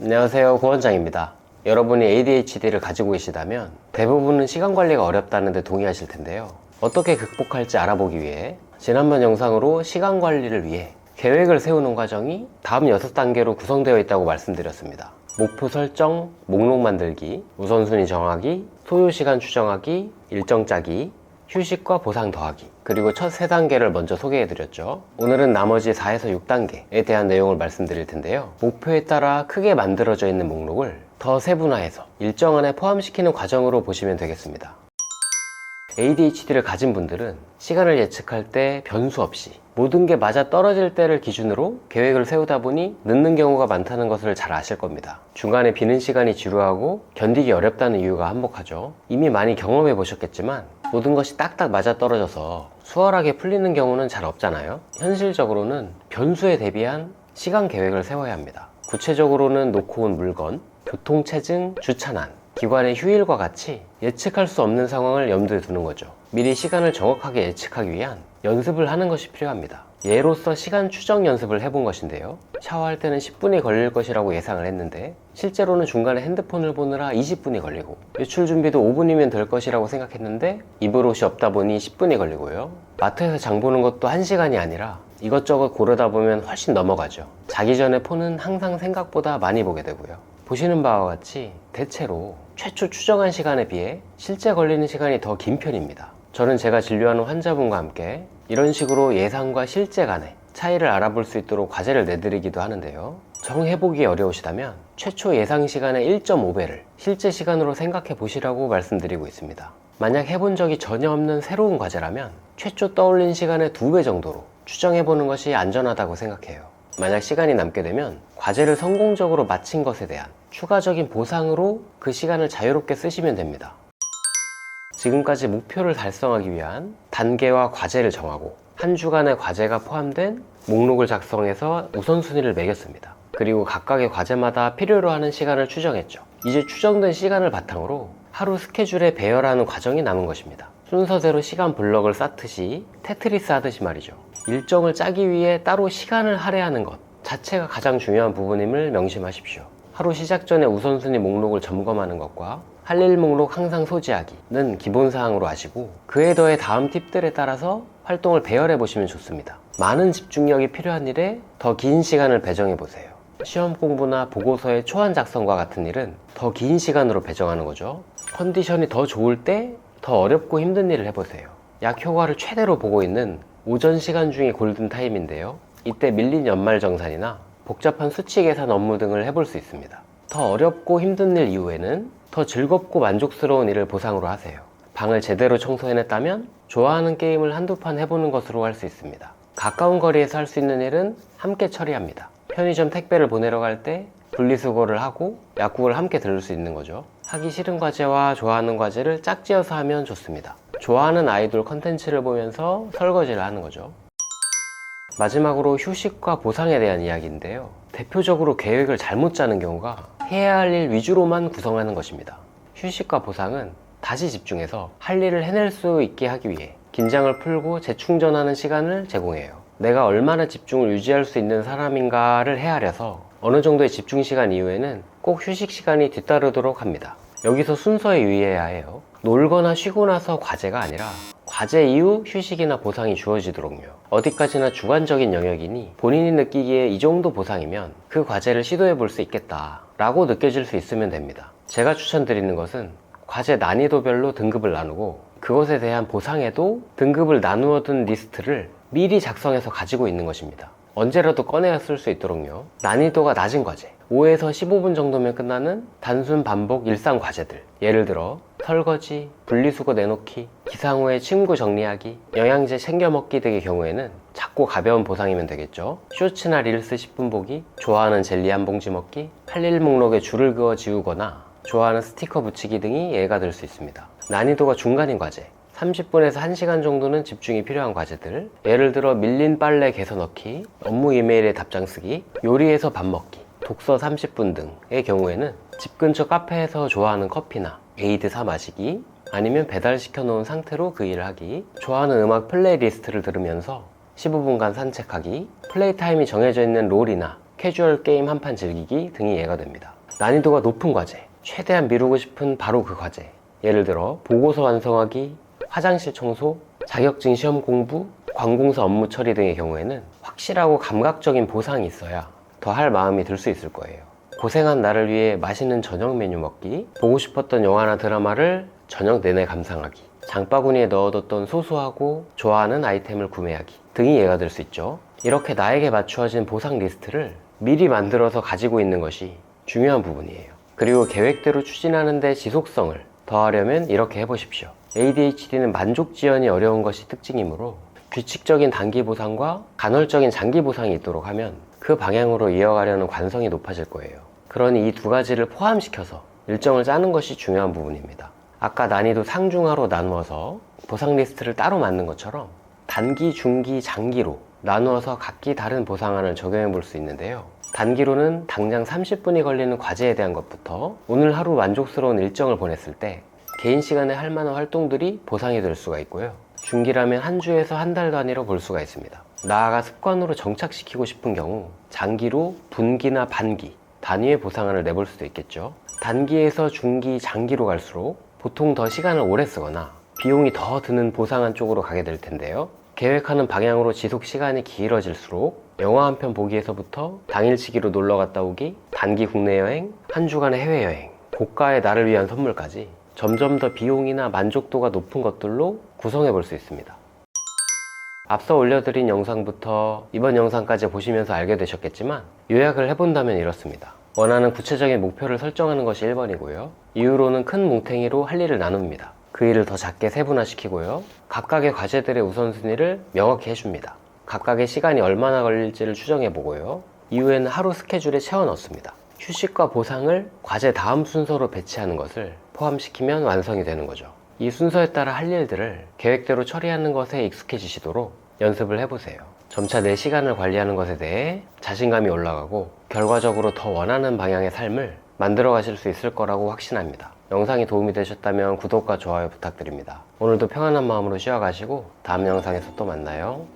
안녕하세요, 고원장입니다. 여러분이 ADHD를 가지고 계시다면 대부분은 시간 관리가 어렵다는 데 동의하실 텐데요. 어떻게 극복할지 알아보기 위해 지난번 영상으로 시간 관리를 위해 계획을 세우는 과정이 다음 6단계로 구성되어 있다고 말씀드렸습니다. 목표 설정, 목록 만들기, 우선순위 정하기, 소요시간 추정하기, 일정 짜기, 휴식과 보상 더하기, 그리고 첫 3단계를 먼저 소개해드렸죠. 오늘은 나머지 4에서 6단계에 대한 내용을 말씀드릴 텐데요. 목표에 따라 크게 만들어져 있는 목록을 더 세분화해서 일정 안에 포함시키는 과정으로 보시면 되겠습니다. ADHD를 가진 분들은 시간을 예측할 때 변수 없이 모든 게 맞아 떨어질 때를 기준으로 계획을 세우다 보니 늦는 경우가 많다는 것을 잘 아실 겁니다. 중간에 비는 시간이 지루하고 견디기 어렵다는 이유가 한몫하죠. 이미 많이 경험해 보셨겠지만 모든 것이 딱딱 맞아 떨어져서 수월하게 풀리는 경우는 잘 없잖아요. 현실적으로는 변수에 대비한 시간 계획을 세워야 합니다. 구체적으로는 놓고 온 물건, 교통체증, 주차난, 기관의 휴일과 같이 예측할 수 없는 상황을 염두에 두는 거죠. 미리 시간을 정확하게 예측하기 위한 연습을 하는 것이 필요합니다. 예로서 시간 추정 연습을 해본 것인데요. 샤워할 때는 10분이 걸릴 것이라고 예상을 했는데 실제로는 중간에 핸드폰을 보느라 20분이 걸리고, 외출 준비도 5분이면 될 것이라고 생각했는데 입을 옷이 없다 보니 10분이 걸리고요. 마트에서 장 보는 것도 1시간이 아니라 이것저것 고르다 보면 훨씬 넘어가죠. 자기 전에 폰은 항상 생각보다 많이 보게 되고요. 보시는 바와 같이 대체로 최초 추정한 시간에 비해 실제 걸리는 시간이 더 긴 편입니다. 저는 제가 진료하는 환자분과 함께 이런 식으로 예상과 실제 간의 차이를 알아볼 수 있도록 과제를 내드리기도 하는데요. 정해보기 어려우시다면 최초 예상 시간의 1.5배를 실제 시간으로 생각해 보시라고 말씀드리고 있습니다. 만약 해본 적이 전혀 없는 새로운 과제라면 최초 떠올린 시간의 2배 정도로 추정해보는 것이 안전하다고 생각해요. 만약 시간이 남게 되면 과제를 성공적으로 마친 것에 대한 추가적인 보상으로 그 시간을 자유롭게 쓰시면 됩니다. 지금까지 목표를 달성하기 위한 단계와 과제를 정하고 한 주간의 과제가 포함된 목록을 작성해서 우선순위를 매겼습니다. 그리고 각각의 과제마다 필요로 하는 시간을 추정했죠. 이제 추정된 시간을 바탕으로 하루 스케줄에 배열하는 과정이 남은 것입니다. 순서대로 시간 블럭을 쌓듯이 테트리스 하듯이 말이죠. 일정을 짜기 위해 따로 시간을 할애하는 것 자체가 가장 중요한 부분임을 명심하십시오. 하루 시작 전에 우선순위 목록을 점검하는 것과 할 일 목록 항상 소지하기는 기본사항으로 하시고, 그에 더해 다음 팁들에 따라서 활동을 배열해 보시면 좋습니다. 많은 집중력이 필요한 일에 더 긴 시간을 배정해 보세요. 시험 공부나 보고서의 초안 작성과 같은 일은 더 긴 시간으로 배정하는 거죠. 컨디션이 더 좋을 때 더 어렵고 힘든 일을 해보세요. 약 효과를 최대로 보고 있는 오전 시간 중이 골든타임인데요. 이때 밀린 연말정산이나 복잡한 수치 계산 업무 등을 해볼 수 있습니다. 더 어렵고 힘든 일 이후에는 더 즐겁고 만족스러운 일을 보상으로 하세요. 방을 제대로 청소해냈다면 좋아하는 게임을 한두 판 해보는 것으로 할 수 있습니다. 가까운 거리에서 할 수 있는 일은 함께 처리합니다. 편의점 택배를 보내러 갈 때 분리수거를 하고 약국을 함께 들을 수 있는 거죠. 하기 싫은 과제와 좋아하는 과제를 짝지어서 하면 좋습니다. 좋아하는 아이돌 컨텐츠를 보면서 설거지를 하는 거죠. 마지막으로 휴식과 보상에 대한 이야기인데요. 대표적으로 계획을 잘못 짜는 경우가 해야 할 일 위주로만 구성하는 것입니다. 휴식과 보상은 다시 집중해서 할 일을 해낼 수 있게 하기 위해 긴장을 풀고 재충전하는 시간을 제공해요. 내가 얼마나 집중을 유지할 수 있는 사람인가를 헤아려서 어느 정도의 집중 시간 이후에는 꼭 휴식 시간이 뒤따르도록 합니다. 여기서 순서에 유의해야 해요. 놀거나 쉬고 나서 과제가 아니라 과제 이후 휴식이나 보상이 주어지도록요. 어디까지나 주관적인 영역이니 본인이 느끼기에 이 정도 보상이면 그 과제를 시도해 볼 수 있겠다 라고 느껴질 수 있으면 됩니다. 제가 추천드리는 것은 과제 난이도별로 등급을 나누고 그것에 대한 보상에도 등급을 나누어 둔 리스트를 미리 작성해서 가지고 있는 것입니다. 언제라도 꺼내야 쓸 수 있도록요. 난이도가 낮은 과제, 5에서 15분 정도면 끝나는 단순 반복 일상 과제들, 예를 들어 설거지, 분리수거 내놓기, 기상 후에 침구 정리하기, 영양제 챙겨 먹기 등의 경우에는 작고 가벼운 보상이면 되겠죠. 쇼츠나 릴스 10분 보기, 좋아하는 젤리 한 봉지 먹기, 할 일 목록에 줄을 그어 지우거나 좋아하는 스티커 붙이기 등이 예가 될 수 있습니다. 난이도가 중간인 과제, 30분에서 1시간 정도는 집중이 필요한 과제들, 예를 들어 밀린 빨래 개서 넣기, 업무 이메일에 답장 쓰기, 요리해서 밥 먹기, 독서 30분 등의 경우에는 집 근처 카페에서 좋아하는 커피나 에이드 사 마시기, 아니면 배달시켜 놓은 상태로 그 일을 하기, 좋아하는 음악 플레이리스트를 들으면서 15분간 산책하기, 플레이 타임이 정해져 있는 롤이나 캐주얼 게임 한 판 즐기기 등이 예가 됩니다. 난이도가 높은 과제, 최대한 미루고 싶은 바로 그 과제, 예를 들어 보고서 완성하기, 화장실 청소, 자격증 시험 공부, 관공서 업무 처리 등의 경우에는 확실하고 감각적인 보상이 있어야 더 할 마음이 들 수 있을 거예요. 고생한 나를 위해 맛있는 저녁 메뉴 먹기, 보고 싶었던 영화나 드라마를 저녁 내내 감상하기, 장바구니에 넣어뒀던 소소하고 좋아하는 아이템을 구매하기 등이 예가 될 수 있죠. 이렇게 나에게 맞추어진 보상 리스트를 미리 만들어서 가지고 있는 것이 중요한 부분이에요. 그리고 계획대로 추진하는 데 지속성을 더하려면 이렇게 해보십시오. ADHD는 만족 지연이 어려운 것이 특징이므로 규칙적인 단기 보상과 간헐적인 장기 보상이 있도록 하면 그 방향으로 이어가려는 관성이 높아질 거예요. 그러니 이 두 가지를 포함시켜서 일정을 짜는 것이 중요한 부분입니다. 아까 난이도 상중하로 나누어서 보상 리스트를 따로 만든 것처럼 단기, 중기, 장기로 나누어서 각기 다른 보상안을 적용해 볼 수 있는데요. 단기로는 당장 30분이 걸리는 과제에 대한 것부터 오늘 하루 만족스러운 일정을 보냈을 때 개인 시간에 할 만한 활동들이 보상이 될 수가 있고요. 중기라면 한 주에서 한 달 단위로 볼 수가 있습니다. 나아가 습관으로 정착시키고 싶은 경우 장기로 분기나 반기, 단위의 보상안을 내볼 수도 있겠죠. 단기에서 중기, 장기로 갈수록 보통 더 시간을 오래 쓰거나 비용이 더 드는 보상안 쪽으로 가게 될 텐데요. 계획하는 방향으로 지속 시간이 길어질수록 영화 한 편 보기에서부터 당일치기로 놀러 갔다 오기, 단기 국내 여행, 한 주간의 해외여행, 고가의 나를 위한 선물까지 점점 더 비용이나 만족도가 높은 것들로 구성해 볼 수 있습니다. 앞서 올려드린 영상부터 이번 영상까지 보시면서 알게 되셨겠지만 요약을 해본다면 이렇습니다. 원하는 구체적인 목표를 설정하는 것이 1번이고요. 이후로는 큰 뭉탱이로 할 일을 나눕니다. 그 일을 더 작게 세분화시키고요. 각각의 과제들의 우선순위를 명확히 해줍니다. 각각의 시간이 얼마나 걸릴지를 추정해보고요. 이후에는 하루 스케줄에 채워 넣습니다. 휴식과 보상을 과제 다음 순서로 배치하는 것을 포함시키면 완성이 되는 거죠. 이 순서에 따라 할 일들을 계획대로 처리하는 것에 익숙해지시도록 연습을 해보세요. 점차 내 시간을 관리하는 것에 대해 자신감이 올라가고 결과적으로 더 원하는 방향의 삶을 만들어 가실 수 있을 거라고 확신합니다. 영상이 도움이 되셨다면 구독과 좋아요 부탁드립니다. 오늘도 평안한 마음으로 쉬어가시고 다음 영상에서 또 만나요.